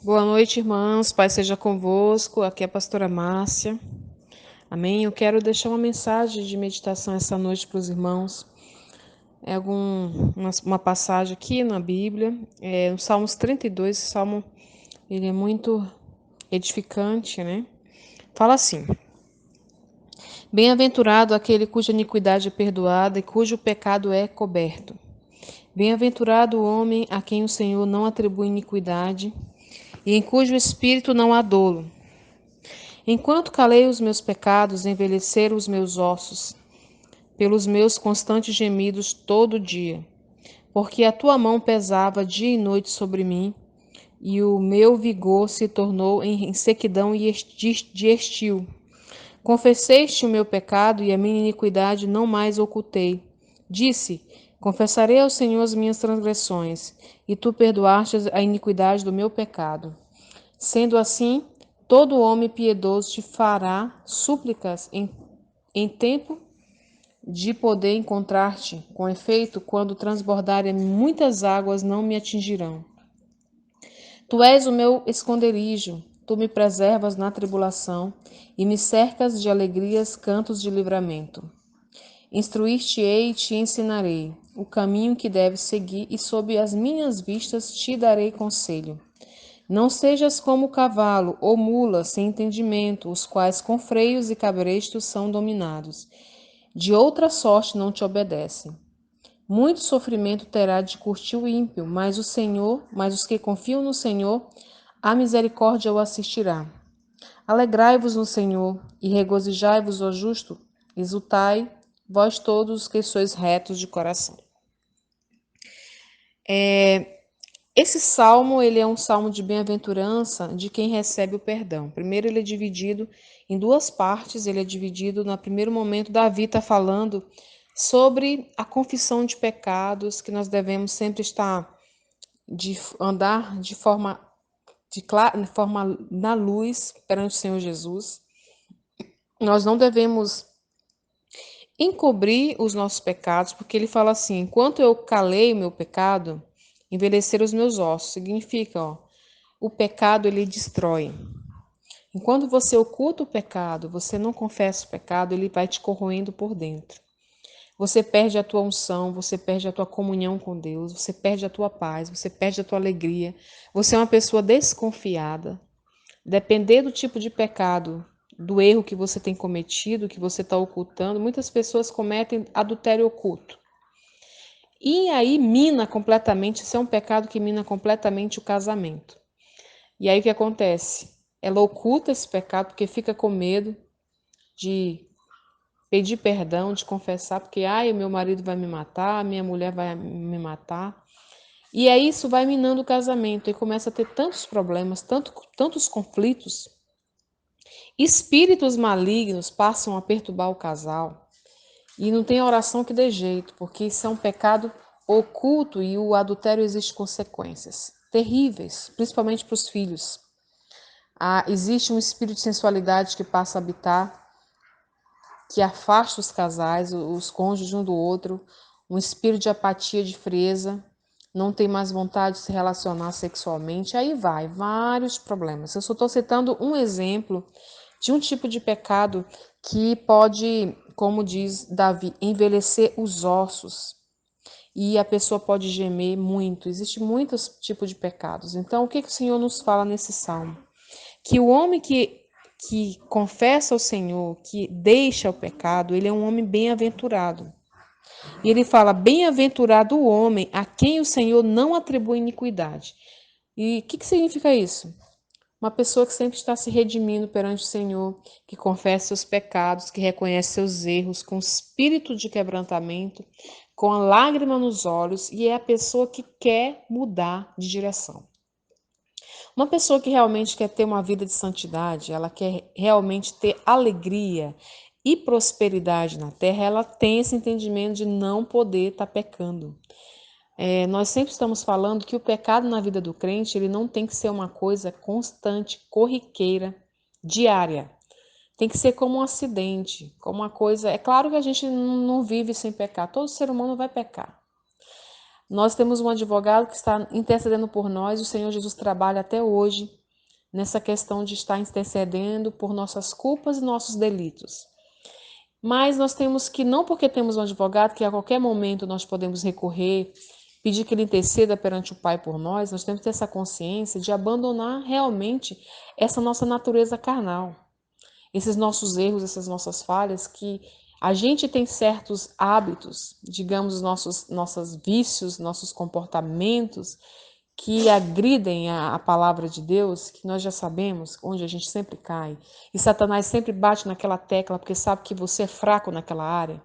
Boa noite, irmãs. Pai seja convosco. Aqui é a pastora Márcia. Amém. Eu quero deixar uma mensagem de meditação essa noite para os irmãos. É uma passagem aqui na Bíblia, no Salmos 32. Esse salmo ele é muito edificante, né? Fala assim: Bem-aventurado aquele cuja iniquidade é perdoada e cujo pecado é coberto. Bem-aventurado o homem a quem o Senhor não atribui iniquidade e em cujo espírito não há dolo. Enquanto calei os meus pecados, envelheceram os meus ossos, pelos meus constantes gemidos todo dia. Porque a tua mão pesava dia e noite sobre mim, e o meu vigor se tornou em sequidão de estio. Confesseste o meu pecado e a minha iniquidade não mais ocultei. Disse: Confessarei ao Senhor as minhas transgressões, e tu perdoaste a iniquidade do meu pecado. Sendo assim, todo homem piedoso te fará súplicas em tempo de poder encontrar-te. Com efeito, quando transbordarem muitas águas, não me atingirão. Tu és o meu esconderijo, tu me preservas na tribulação e me cercas de alegrias, cantos de livramento. Instruir-te-ei e te ensinarei o caminho que deves seguir, e sob as minhas vistas te darei conselho. Não sejas como o cavalo ou mula sem entendimento, os quais com freios e cabrestos são dominados. De outra sorte não te obedecem. Muito sofrimento terá de curtir o ímpio, mas os que confiam no Senhor, a misericórdia o assistirá. Alegrai-vos no Senhor e regozijai-vos, ó justo, exultai, vós todos os que sois retos de coração. Esse salmo, ele é um salmo de bem-aventurança de quem recebe o perdão. Primeiro, ele é dividido em duas partes. Ele é dividido, no primeiro momento, Davi está falando sobre a confissão de pecados, que nós devemos sempre andar de forma na luz perante o Senhor Jesus. Nós não devemos encobrir os nossos pecados, porque ele fala assim: enquanto eu calei o meu pecado, envelheceram os meus ossos. Significa, o pecado ele destrói. Enquanto você oculta o pecado, você não confessa o pecado, ele vai te corroendo por dentro. Você perde a tua unção, você perde a tua comunhão com Deus, você perde a tua paz, você perde a tua alegria. Você é uma pessoa desconfiada. Depender do tipo de pecado, do erro que você tem cometido, que você está ocultando, muitas pessoas cometem adultério oculto. E aí mina completamente, isso é um pecado que mina completamente o casamento. E aí o que acontece? Ela oculta esse pecado porque fica com medo de pedir perdão, de confessar, porque o meu marido vai me matar, a minha mulher vai me matar. E aí isso vai minando o casamento e começa a ter tantos problemas, tantos conflitos. Espíritos malignos passam a perturbar o casal e não tem oração que dê jeito, porque isso é um pecado oculto e o adultério existe consequências terríveis, principalmente para os filhos. Existe um espírito de sensualidade que passa a habitar, que afasta os casais, os cônjuges um do outro, um espírito de apatia, de frieza, não tem mais vontade de se relacionar sexualmente, aí vai, vários problemas. Eu só estou citando um exemplo de um tipo de pecado que pode, como diz Davi, envelhecer os ossos. E a pessoa pode gemer muito. Existem muitos tipos de pecados. Então, o que o Senhor nos fala nesse salmo? Que o homem que confessa ao Senhor, que deixa o pecado, ele é um homem bem-aventurado. E ele fala: bem-aventurado o homem a quem o Senhor não atribui iniquidade. E o que significa isso? Uma pessoa que sempre está se redimindo perante o Senhor, que confessa seus pecados, que reconhece seus erros, com espírito de quebrantamento, com a lágrima nos olhos, e é a pessoa que quer mudar de direção. Uma pessoa que realmente quer ter uma vida de santidade, ela quer realmente ter alegria e prosperidade na terra, ela tem esse entendimento de não poder estar pecando. Nós sempre estamos falando que o pecado na vida do crente, ele não tem que ser uma coisa constante, corriqueira, diária. Tem que ser como um acidente, como uma coisa... É claro que a gente não vive sem pecar, todo ser humano vai pecar. Nós temos um advogado que está intercedendo por nós, e o Senhor Jesus trabalha até hoje nessa questão de estar intercedendo por nossas culpas e nossos delitos. Mas nós temos que, não porque temos um advogado, que a qualquer momento nós podemos recorrer, pedir que ele interceda perante o Pai por nós temos que ter essa consciência de abandonar realmente essa nossa natureza carnal, esses nossos erros, essas nossas falhas, que a gente tem certos hábitos, digamos, nossos vícios, nossos comportamentos, que agridem a palavra de Deus, que nós já sabemos, onde a gente sempre cai. E Satanás sempre bate naquela tecla, porque sabe que você é fraco naquela área.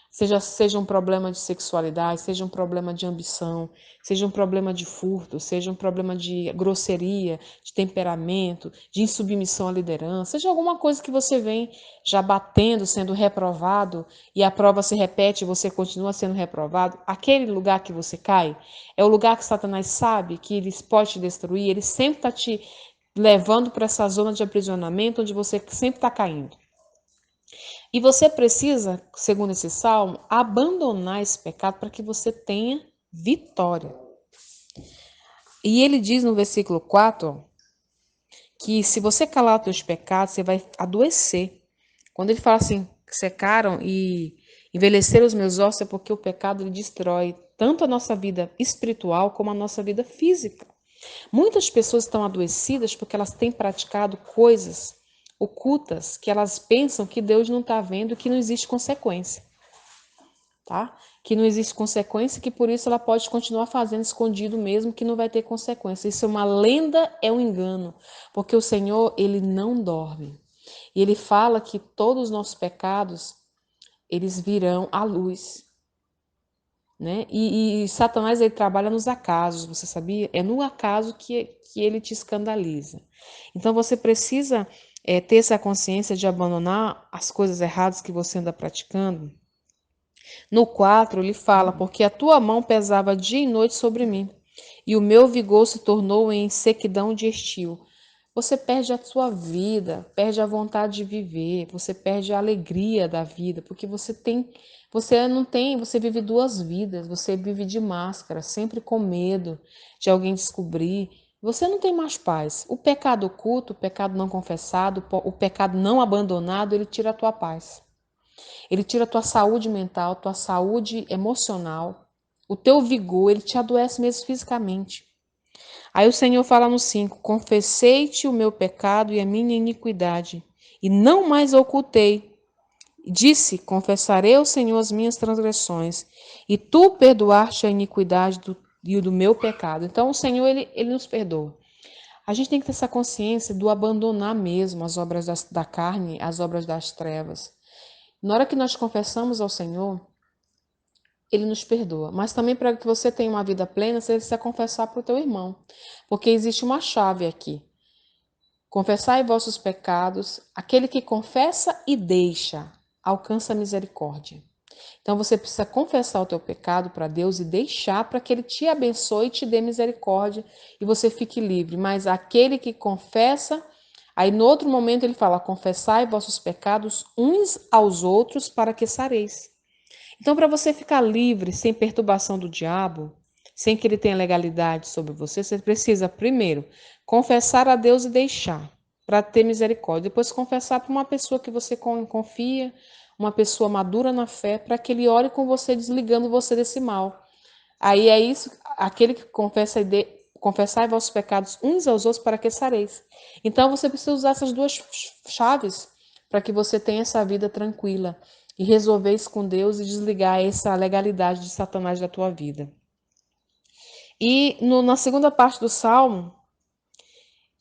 Seja um problema de sexualidade, seja um problema de ambição, seja um problema de furto, seja um problema de grosseria, de temperamento, de insubmissão à liderança, seja alguma coisa que você vem já batendo, sendo reprovado, e a prova se repete e você continua sendo reprovado, aquele lugar que você cai é o lugar que Satanás sabe que ele pode te destruir, ele sempre está te levando para essa zona de aprisionamento onde você sempre está caindo. E você precisa, segundo esse salmo, abandonar esse pecado para que você tenha vitória. E ele diz no versículo 4 que se você calar os teus pecados, você vai adoecer. Quando ele fala assim, secaram e envelheceram os meus ossos, é porque o pecado ele destrói tanto a nossa vida espiritual como a nossa vida física. Muitas pessoas estão adoecidas porque elas têm praticado coisas ocultas que elas pensam que Deus não está vendo e que não existe consequência, tá? Que não existe consequência, que por isso ela pode continuar fazendo escondido mesmo, que não vai ter consequência. Isso é uma lenda, é um engano, porque o Senhor, ele não dorme. E ele fala que todos os nossos pecados, eles virão à luz, né? E Satanás, ele trabalha nos acasos, você sabia? É no acaso que ele te escandaliza. Então você precisa ter essa consciência de abandonar as coisas erradas que você anda praticando. No 4, ele fala, porque a tua mão pesava dia e noite sobre mim, e o meu vigor se tornou em sequidão de estio. Você perde a sua vida, perde a vontade de viver, você perde a alegria da vida, porque você vive duas vidas, você vive de máscara, sempre com medo de alguém descobrir. Você não tem mais paz. O pecado oculto, o pecado não confessado, o pecado não abandonado, ele tira a tua paz. Ele tira a tua saúde mental, tua saúde emocional, o teu vigor, ele te adoece mesmo fisicamente. Aí o Senhor fala no 5, confessei-te o meu pecado e a minha iniquidade, e não mais ocultei. Disse, confessarei ao Senhor as minhas transgressões, e tu perdoaste a iniquidade e o do meu pecado. Então o Senhor, ele nos perdoa. A gente tem que ter essa consciência do abandonar mesmo as obras da carne, as obras das trevas. Na hora que nós confessamos ao Senhor, ele nos perdoa. Mas também para que você tenha uma vida plena, você precisa confessar para o teu irmão. Porque existe uma chave aqui. Confessai vossos pecados. Aquele que confessa e deixa, alcança a misericórdia. Então você precisa confessar o teu pecado para Deus e deixar para que Ele te abençoe e te dê misericórdia e você fique livre. Mas aquele que confessa, aí no outro momento ele fala, confessai vossos pecados uns aos outros para que sareis. Então, para você ficar livre, sem perturbação do diabo, sem que ele tenha legalidade sobre você, você precisa, primeiro, confessar a Deus e deixar, para ter misericórdia. Depois, confessar para uma pessoa que você confia, uma pessoa madura na fé, para que ele ore com você, desligando você desse mal. Aí é isso, aquele que confessai vossos pecados uns aos outros para que sareis. Então, você precisa usar essas duas chaves para que você tenha essa vida tranquila e resolver isso com Deus e desligar essa legalidade de Satanás da tua vida. E na segunda parte do Salmo,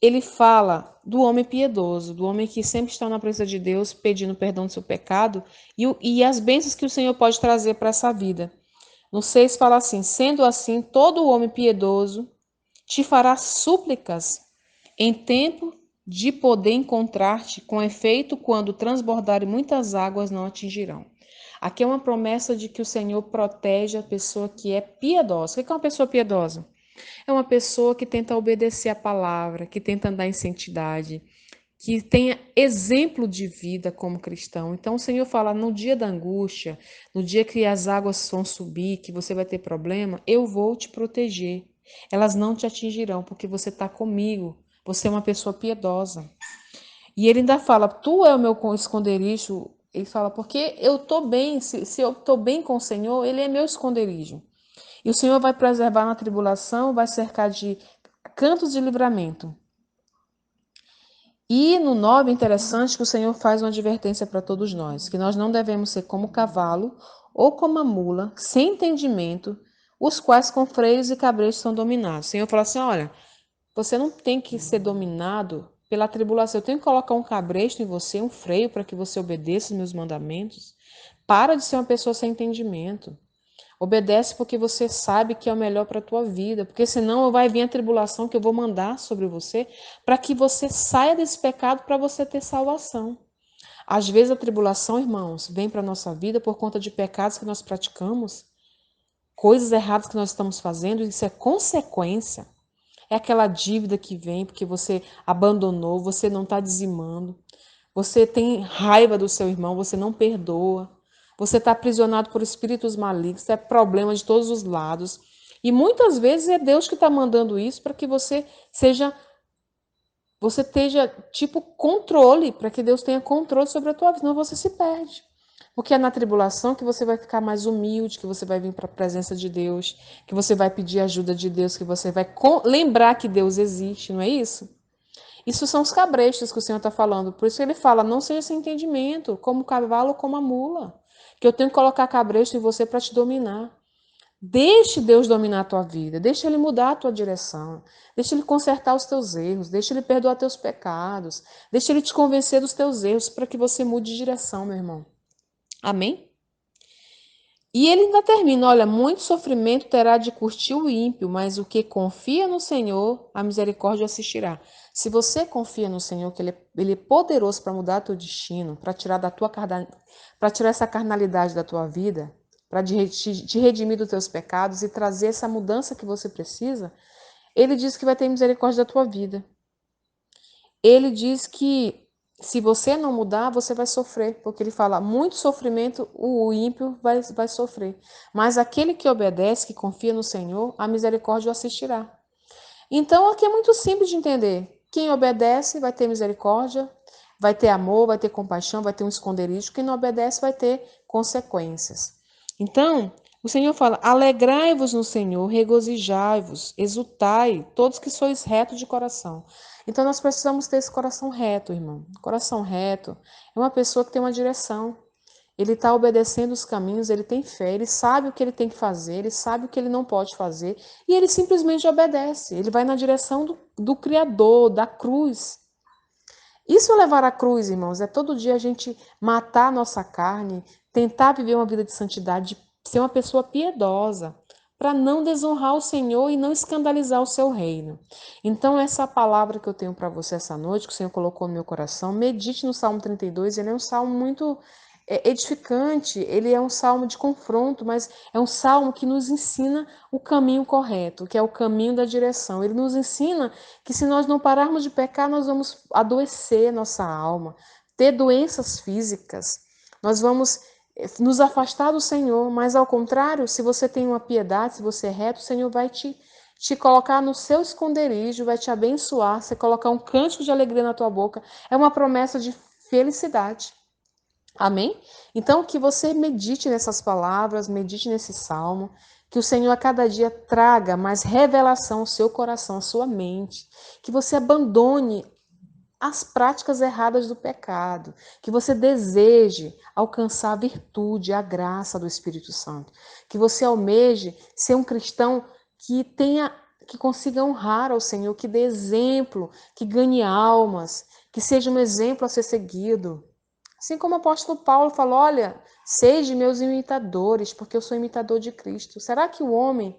ele fala do homem piedoso, do homem que sempre está na presença de Deus pedindo perdão do seu pecado e as bênçãos que o Senhor pode trazer para essa vida. No 6 fala assim, sendo assim, todo homem piedoso te fará súplicas em tempo de poder encontrar-te, com efeito, quando transbordarem muitas águas não atingirão. Aqui é uma promessa de que o Senhor protege a pessoa que é piedosa. O que é uma pessoa piedosa? É uma pessoa que tenta obedecer a palavra, que tenta andar em santidade, que tenha exemplo de vida como cristão. Então o Senhor fala, no dia da angústia, no dia que as águas vão subir, que você vai ter problema, eu vou te proteger. Elas não te atingirão, porque você está comigo. Você é uma pessoa piedosa. E ele ainda fala, tu é o meu esconderijo. Ele fala, porque eu estou bem, se eu estou bem com o Senhor, ele é meu esconderijo. E o Senhor vai preservar na tribulação, vai cercar de cantos de livramento. E no 9, interessante que o Senhor faz uma advertência para todos nós, que nós não devemos ser como o cavalo ou como a mula, sem entendimento, os quais com freios e cabrestos são dominados. O Senhor fala assim, olha, você não tem que ser dominado pela tribulação. Eu tenho que colocar um cabresto em você, um freio para que você obedeça os meus mandamentos. Para de ser uma pessoa sem entendimento. Obedece porque você sabe que é o melhor para a tua vida, porque senão vai vir a tribulação que eu vou mandar sobre você para que você saia desse pecado para você ter salvação. Às vezes a tribulação, irmãos, vem para a nossa vida por conta de pecados que nós praticamos, coisas erradas que nós estamos fazendo, isso é consequência. É aquela dívida que vem porque você abandonou, você não está dizimando, você tem raiva do seu irmão, você não perdoa, você está aprisionado por espíritos malignos, é problema de todos os lados. E muitas vezes é Deus que está mandando isso para que você esteja tipo controle, para que Deus tenha controle sobre a tua vida, senão você se perde. Porque é na tribulação que você vai ficar mais humilde, que você vai vir para a presença de Deus, que você vai pedir ajuda de Deus, que você vai lembrar que Deus existe, não é isso? Isso são os cabrestos que o Senhor está falando. Por isso ele fala, não seja sem entendimento, como o cavalo ou como a mula. Que eu tenho que colocar cabresto em você para te dominar. Deixe Deus dominar a tua vida, deixe Ele mudar a tua direção, deixe Ele consertar os teus erros, deixe Ele perdoar teus pecados, deixe Ele te convencer dos teus erros para que você mude de direção, meu irmão. Amém? E ele ainda termina, olha, muito sofrimento terá de curtir o ímpio, mas o que confia no Senhor, a misericórdia assistirá. Se você confia no Senhor, que ele é poderoso para mudar teu destino, para tirar para tirar essa carnalidade da tua vida, para te redimir dos teus pecados e trazer essa mudança que você precisa, ele diz que vai ter misericórdia da tua vida. Ele diz que se você não mudar, você vai sofrer, porque ele fala, muito sofrimento o ímpio vai sofrer, mas aquele que obedece, que confia no Senhor, a misericórdia o assistirá. Então, aqui é muito simples de entender. Quem obedece vai ter misericórdia, vai ter amor, vai ter compaixão, vai ter um esconderijo. Quem não obedece vai ter consequências. Então, o Senhor fala, alegrai-vos no Senhor, regozijai-vos, exultai, todos que sois retos de coração. Então, nós precisamos ter esse coração reto, irmão. Coração reto é uma pessoa que tem uma direção. Ele está obedecendo os caminhos, ele tem fé, ele sabe o que ele tem que fazer, ele sabe o que ele não pode fazer, e ele simplesmente obedece. Ele vai na direção do Criador, da cruz. Isso é levar a cruz, irmãos, é todo dia a gente matar a nossa carne, tentar viver uma vida de santidade, ser uma pessoa piedosa, para não desonrar o Senhor e não escandalizar o seu reino. Então, essa palavra que eu tenho para você essa noite, que o Senhor colocou no meu coração, medite no Salmo 32, ele é um salmo muito edificante, ele é um salmo de confronto, mas é um salmo que nos ensina o caminho correto, que é o caminho da direção. Ele nos ensina que se nós não pararmos de pecar, nós vamos adoecer nossa alma, ter doenças físicas, nós vamos nos afastar do Senhor, mas ao contrário, se você tem uma piedade, se você é reto, o Senhor vai te colocar no seu esconderijo, vai te abençoar, você colocar um cântico de alegria na tua boca, é uma promessa de felicidade. Amém? Então, que você medite nessas palavras, medite nesse salmo, que o Senhor a cada dia traga mais revelação ao seu coração, à sua mente, que você abandone as práticas erradas do pecado, que você deseje alcançar a virtude, a graça do Espírito Santo, que você almeje ser um cristão que consiga honrar ao Senhor, que dê exemplo, que ganhe almas, que seja um exemplo a ser seguido. Assim como o apóstolo Paulo falou, olha, sede meus imitadores, porque eu sou imitador de Cristo. Será que o homem,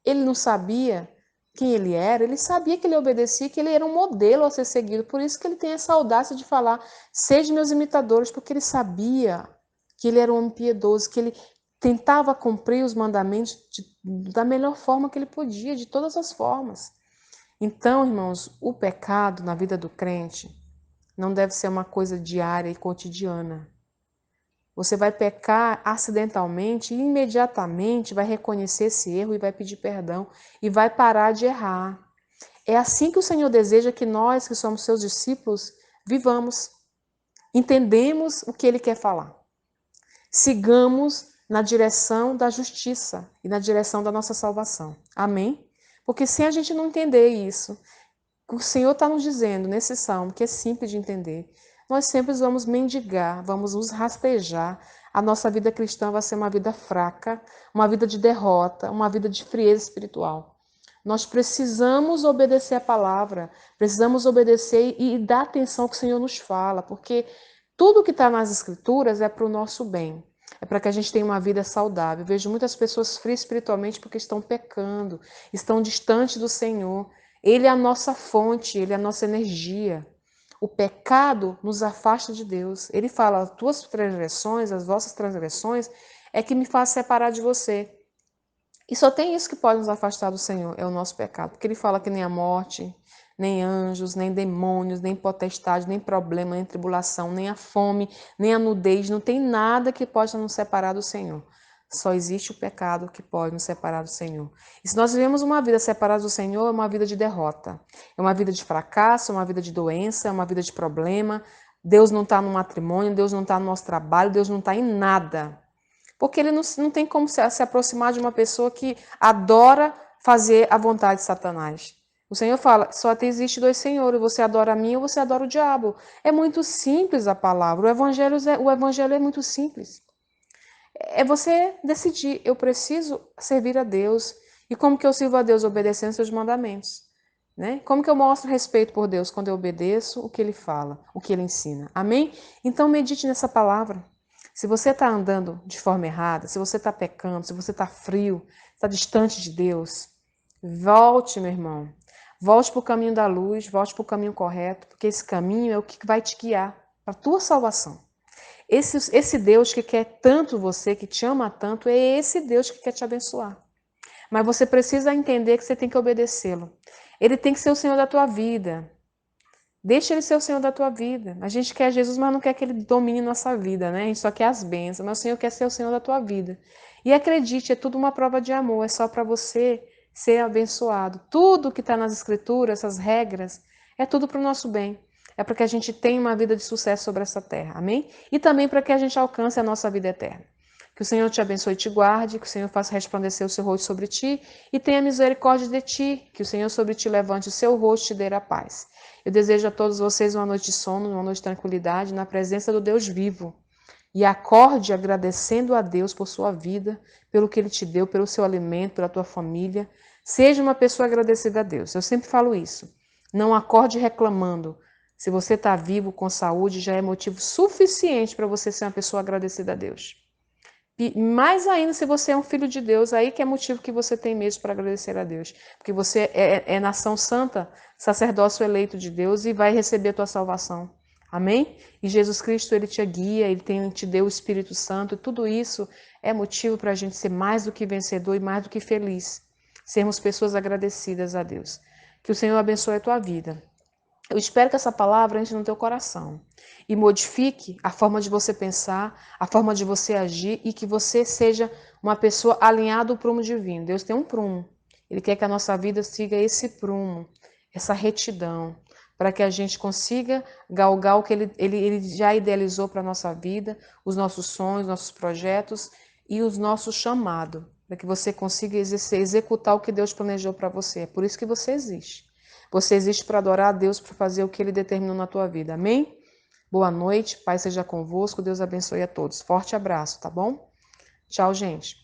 ele não sabia quem ele era? Ele sabia que ele obedecia, que ele era um modelo a ser seguido. Por isso que ele tem essa audácia de falar, sede meus imitadores, porque ele sabia que ele era um homem piedoso, que ele tentava cumprir os mandamentos da melhor forma que ele podia, de todas as formas. Então, irmãos, o pecado na vida do crente não deve ser uma coisa diária e cotidiana. Você vai pecar acidentalmente e imediatamente vai reconhecer esse erro e vai pedir perdão e vai parar de errar. É assim que o Senhor deseja que nós, que somos seus discípulos, vivamos. Entendemos o que Ele quer falar. Sigamos na direção da justiça e na direção da nossa salvação. Amém? Porque se a gente não entender isso, o Senhor está nos dizendo nesse salmo, que é simples de entender, nós sempre vamos mendigar, vamos nos rastejar, a nossa vida cristã vai ser uma vida fraca, uma vida de derrota, uma vida de frieza espiritual. Nós precisamos obedecer a palavra, precisamos obedecer e dar atenção ao que o Senhor nos fala, porque tudo que está nas Escrituras é para o nosso bem. É para que a gente tenha uma vida saudável. Eu vejo muitas pessoas frias espiritualmente porque estão pecando, estão distantes do Senhor. Ele é a nossa fonte, ele é a nossa energia. O pecado nos afasta de Deus. Ele fala, as tuas transgressões, as vossas transgressões, é que me faz separar de você. E só tem isso que pode nos afastar do Senhor, é o nosso pecado. Porque ele fala que nem a morte, nem anjos, nem demônios, nem potestade, nem problema, nem tribulação, nem a fome, nem a nudez, não tem nada que possa nos separar do Senhor. Só existe o pecado que pode nos separar do Senhor. E se nós vivemos uma vida separada do Senhor, é uma vida de derrota. É uma vida de fracasso, é uma vida de doença, é uma vida de problema. Deus não está no matrimônio, Deus não está no nosso trabalho, Deus não está em nada. Porque ele não tem como se aproximar de uma pessoa que adora fazer a vontade de Satanás. O Senhor fala, só existe dois senhores, você adora a mim ou você adora o diabo. É muito simples a palavra, o evangelho é muito simples. É você decidir, eu preciso servir a Deus. E como que eu sirvo a Deus? Obedecendo seus mandamentos. Né? Como que eu mostro respeito por Deus? Quando eu obedeço o que Ele fala, o que Ele ensina. Amém? Então medite nessa palavra. Se você está andando de forma errada, se você está pecando, se você está frio, está distante de Deus, volte, meu irmão. Volte para o caminho da luz, volte para o caminho correto, porque esse caminho é o que vai te guiar para a tua salvação. Esse Deus que quer tanto você, que te ama tanto, é esse Deus que quer te abençoar. Mas você precisa entender que você tem que obedecê-lo. Ele tem que ser o Senhor da tua vida. Deixa ele ser o Senhor da tua vida. A gente quer Jesus, mas não quer que ele domine nossa vida, né? A gente só quer as bênçãos, mas o Senhor quer ser o Senhor da tua vida. E acredite, é tudo uma prova de amor, é só para você ser abençoado. Tudo que está nas Escrituras, essas regras, é tudo para o nosso bem. É para que a gente tenha uma vida de sucesso sobre essa terra, amém? E também para que a gente alcance a nossa vida eterna. Que o Senhor te abençoe e te guarde, que o Senhor faça resplandecer o seu rosto sobre ti e tenha misericórdia de ti, que o Senhor sobre ti levante o seu rosto e te dê a paz. Eu desejo a todos vocês uma noite de sono, uma noite de tranquilidade, na presença do Deus vivo. E acorde agradecendo a Deus por sua vida, pelo que Ele te deu, pelo seu alimento, pela tua família. Seja uma pessoa agradecida a Deus. Eu sempre falo isso. Não acorde reclamando. Se você está vivo, com saúde, já é motivo suficiente para você ser uma pessoa agradecida a Deus. E mais ainda se você é um filho de Deus, aí que é motivo que você tem mesmo para agradecer a Deus. Porque você é nação santa, sacerdócio eleito de Deus e vai receber a tua salvação. Amém? E Jesus Cristo, Ele te guia, Ele te deu o Espírito Santo. E tudo isso é motivo para a gente ser mais do que vencedor e mais do que feliz. Sermos pessoas agradecidas a Deus. Que o Senhor abençoe a tua vida. Eu espero que essa palavra entre no teu coração e modifique a forma de você pensar, a forma de você agir e que você seja uma pessoa alinhada ao prumo divino. Deus tem um prumo. Ele quer que a nossa vida siga esse prumo, essa retidão, para que a gente consiga galgar o que ele já idealizou para a nossa vida, os nossos sonhos, nossos projetos e os nossos chamados, para que você consiga executar o que Deus planejou para você. É por isso que você existe. Você existe para adorar a Deus, para fazer o que Ele determinou na tua vida. Amém? Boa noite, Pai seja convosco, Deus abençoe a todos. Forte abraço, tá bom? Tchau, gente.